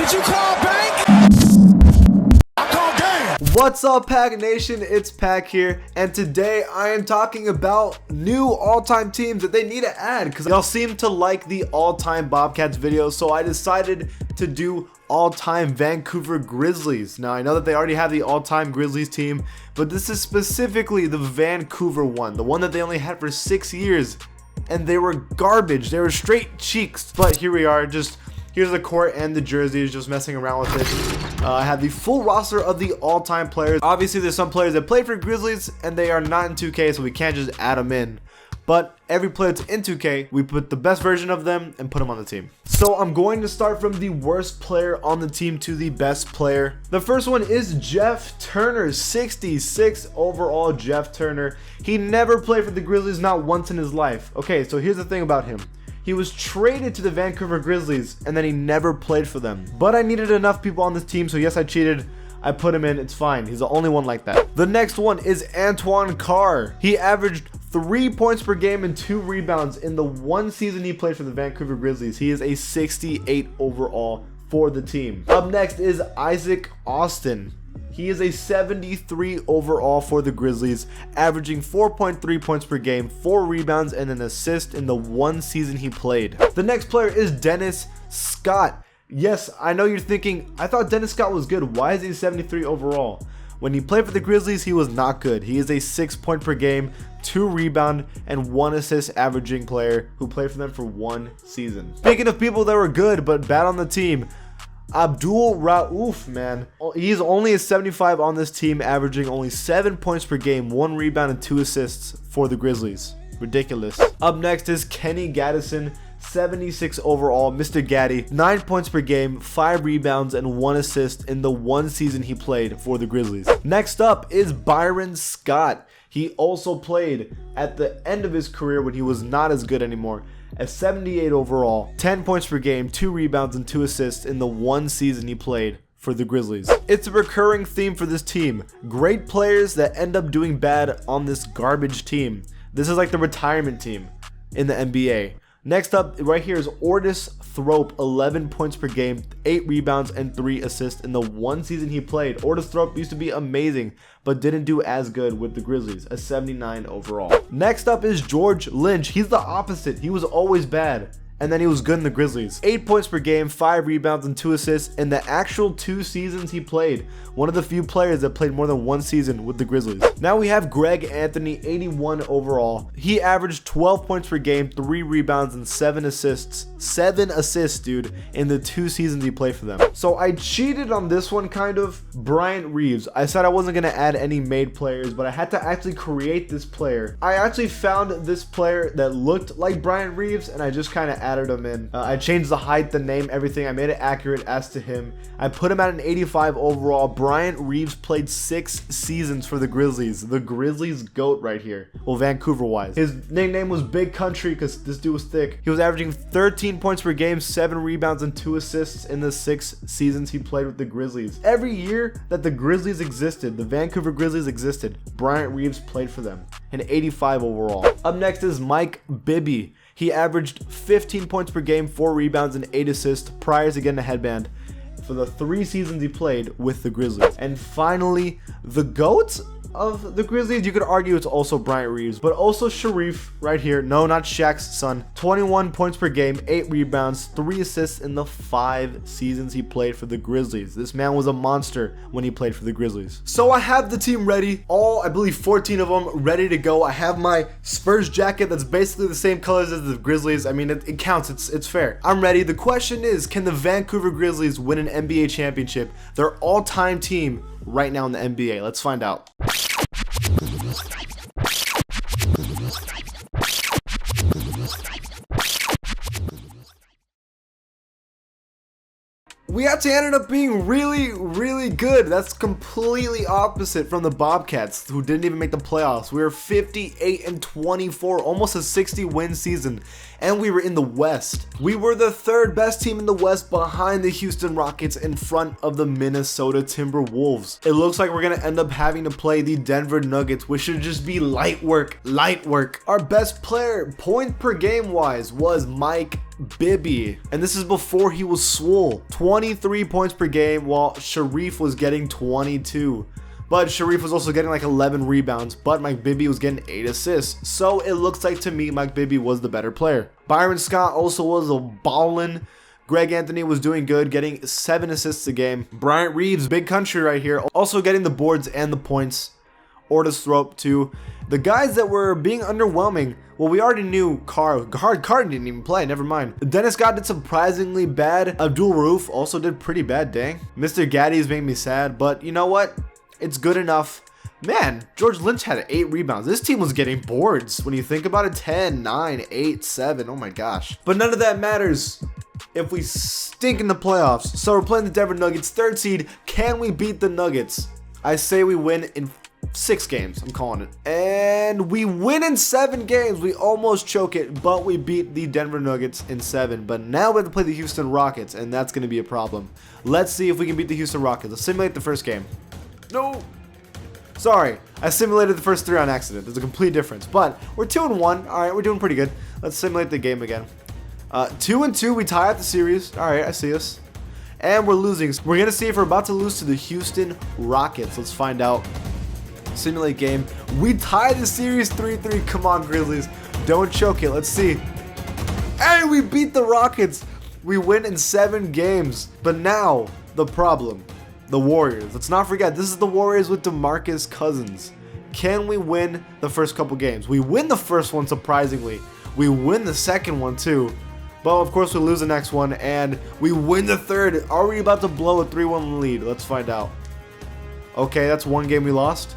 Did you call bank? I called game. What's up, Pack Nation? It's Pack here, and today I am talking about new all-time teams that they need to add because y'all seem to like the all-time Bobcats videos, so I decided to do all-time Vancouver Grizzlies. Now, I know that they already have the all-time Grizzlies team, but this is specifically the Vancouver one, the one that they only had for 6 years, and they were garbage. They were straight cheeks, but here we are. Here's the court and the jerseys, just messing around with it. I have the full roster of the all-time players. Obviously, there's some players that play for Grizzlies, and they are not in 2K, so we can't just add them in. But every player that's in 2K, we put the best version of them and put them on the team. So I'm going to start from the worst player on the team to the best player. The first one is Jeff Turner, 66 overall Jeff Turner. He never played for the Grizzlies, not once in his life. Okay, so here's the thing about him. He was traded to the Vancouver Grizzlies, and then he never played for them. But I needed enough people on this team, so yes, I cheated. I put him in. It's fine. He's the only one like that. The next one is Antoine Carr. He averaged 3 points per game and 2 rebounds in the one season he played for the Vancouver Grizzlies. He is a 68 overall for the team. Up next is Isaac Austin. He is a 73 overall for the Grizzlies, averaging 4.3 points per game, 4 rebounds, and an assist in the one season he played. The next player is Dennis Scott. Yes, I know you're thinking, I thought Dennis Scott was good. Why is he 73 overall? When he played for the Grizzlies, he was not good. He is a 6 point per game, 2 rebound, and 1 assist averaging player who played for them for 1 season. Speaking of people that were good but bad on the team, Abdul Rauf, man. He's only a 75 on this team, averaging only 7 points per game, 1 rebound, and 2 assists for the Grizzlies. Ridiculous. Up next is Kenny Gaddison, 76 overall, Mr. Gaddy, 9 points per game, 5 rebounds, and 1 assist in the one season he played for the Grizzlies. Next up is Byron Scott. He also played at the end of his career when he was not as good anymore. At 78 overall, 10 points per game, 2 rebounds, and 2 assists in the one season he played for the Grizzlies. It's a recurring theme for this team. Great players that end up doing bad on this garbage team. This is like the retirement team in the NBA. Next up, right here is Ordis Thrope, 11 points per game, 8 rebounds, and 3 assists in the one season he played. Ordis Thrope used to be amazing, but didn't do as good with the Grizzlies, a 79 overall. Next up is George Lynch. He's the opposite. He was always bad, and then he was good in the Grizzlies. 8 points per game, 5 rebounds, and 2 assists in the actual 2 seasons he played. One of the few players that played more than 1 season with the Grizzlies. Now we have Greg Anthony, 81 overall. He averaged 12 points per game, 3 rebounds, and 7 assists. 7 assists, dude, in the 2 seasons he played for them. So I cheated on this one, kind of. Bryant Reeves. I said I wasn't going to add any made players, but I had to actually create this player. I actually found this player that looked like Bryant Reeves, and I just kind of added him in. I changed the height, the name, everything. I made it accurate as to him. I put him at an 85 overall. Bryant Reeves played 6 seasons for the Grizzlies. The Grizzlies GOAT right here. Well, Vancouver wise. His nickname was Big Country because this dude was thick. He was averaging 13 points per game, 7 rebounds, and 2 assists in the 6 seasons he played with the Grizzlies. Every year that the Grizzlies existed, the Vancouver Grizzlies existed, Bryant Reeves played for them. An 85 overall. Up next is Mike Bibby. He averaged 15 points per game, 4 rebounds, and 8 assists prior to getting a headband for the 3 seasons he played with the Grizzlies. And finally, the GOAT of the Grizzlies, you could argue it's also Bryant Reeves, but also Sharif right here. No, not Shaq's son. 21 points per game, 8 rebounds, 3 assists in the 5 seasons he played for the Grizzlies. This man was a monster when he played for the Grizzlies. So I have the team ready, all, I believe 14 of them ready to go. I have my Spurs jacket that's basically the same colors as the Grizzlies. I mean, it counts, it's fair. I'm ready. The question is, can the Vancouver Grizzlies win an NBA championship? Their all-time team right now in the NBA. Let's find out. We actually ended up being really good. That's completely opposite from the Bobcats, who didn't even make the playoffs. We were 58-24, almost a 60-win season. and we were in the West. We were the third best team in the West behind the Houston Rockets in front of the Minnesota Timberwolves. It looks like we're gonna end up having to play the Denver Nuggets, which should just be light work, light work. Our best player, point per game wise, was Mike Bibby, and this is before he was swole. 23 points per game, while Sharif was getting 22. But Sharif was also getting like 11 rebounds, but Mike Bibby was getting 8 assists. So it looks like to me Mike Bibby was the better player. Byron Scott also was a ballin'. Greg Anthony was doing good, getting 7 assists a game. Bryant Reeves, big country right here, also getting the boards and the points. Ortis Thrope too. The guys that were being underwhelming, well, we already knew Carr didn't even play, never mind. Dennis Scott did surprisingly bad. Abdul Rauf also did pretty bad, dang. Mr. Gaddy's made me sad, but you know what? It's good enough. Man, George Lynch had 8 rebounds. This team was getting boards. When you think about it, 10, 9, 8, 7. Oh my gosh. But none of that matters if we stink in the playoffs. So we're playing the Denver Nuggets, 3rd seed. Can we beat the Nuggets? I say we win in 6 games. I'm calling it. And we win in 7 games. We almost choke it, but we beat the Denver Nuggets in 7. But now we have to play the Houston Rockets, and that's going to be a problem. Let's see if we can beat the Houston Rockets. Let's simulate the first game. No. Sorry, I simulated the first 3 on accident. There's a complete difference, but we're 2-1. All right, we're doing pretty good. Let's simulate the game again. 2-2, we tie up the series. All right, I see us. And we're losing. We're going to see if we're about to lose to the Houston Rockets. Let's find out. Simulate game. We tie the series 3-3. Come on, Grizzlies. Don't choke it. Let's see. And we beat the Rockets. We win in 7 games. But now, the problem. The Warriors. Let's not forget, this is the Warriors with DeMarcus Cousins. Can we win the first couple games? We win the first one, surprisingly. We win the second one, too. But, of course, we lose the next one, and we win the third. Are we about to blow a 3-1 lead? Let's find out. Okay, that's 1 game we lost.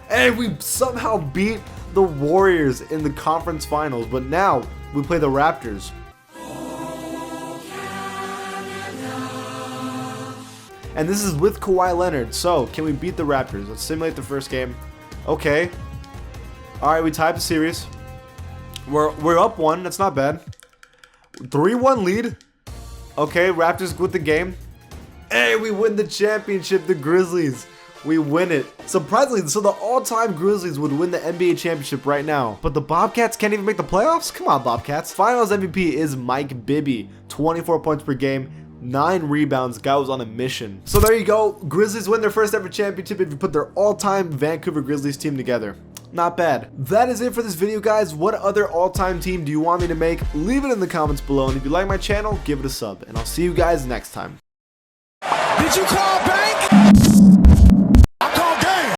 And we somehow beat the Warriors in the conference finals. But now, we play the Raptors. And this is with Kawhi Leonard. So, can we beat the Raptors? Let's simulate the first game. Okay. Alright, we tied the series. We're up 1. That's not bad. 3-1 lead. Okay, Raptors with the game. Hey, we win the championship, the Grizzlies. We win it. Surprisingly, so the all-time Grizzlies would win the NBA championship right now. But the Bobcats can't even make the playoffs? Come on, Bobcats. Finals MVP is Mike Bibby. 24 points per game. 9 rebounds. Guy was on a mission. So there you go. Grizzlies win their first ever championship if you put their all-time Vancouver Grizzlies team together. Not bad. That is it for this video, guys. What other all-time team do you want me to make? Leave it in the comments below. And if you like my channel, give it a sub. And I'll see you guys next time. Did you call bang?